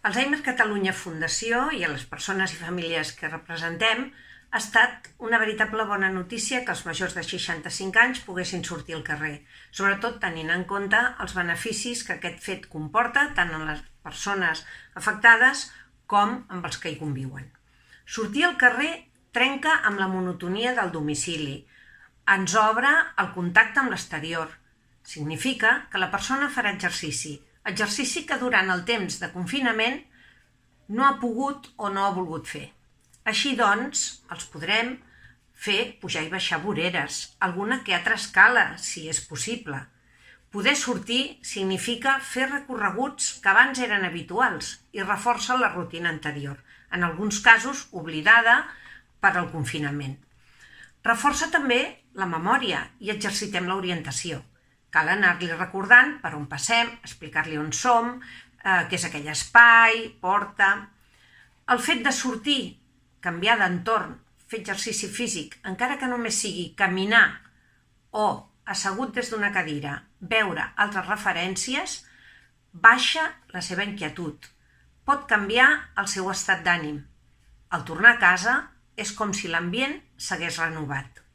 Alzheimer Catalunya Fundació i a les persones i famílies que representem ha estat una veritable bona notícia que els majors de 65 anys poguessin sortir al carrer, sobretot tenint en compte els beneficis que aquest fet comporta tant en les persones afectades com amb els que hi conviuen. Sortir al carrer trenca amb la monotonia del domicili, ens obre el contacte amb l'exterior. Significa que la persona farà exercici que durant el temps de confinament no ha pogut o no ha volgut fer. Així doncs, els podrem fer pujar i baixar voreres, alguna que altra escala, si és possible. Poder sortir significa fer recorreguts que abans eren habituals i reforça la rutina anterior, en alguns casos oblidada per al confinament. Reforça també la memòria i exercitem l'orientació. Cal anar-li recordant per on passem, explicar-li on som, què és aquell espai, porta. El fet de sortir, canviar d'entorn, fer exercici físic, encara que només sigui caminar o assegut des d'una cadira, veure altres referències, baixa la seva inquietud. Pot canviar el seu estat d'ànim. Al tornar a casa és com si l'ambient s'hagués renovat.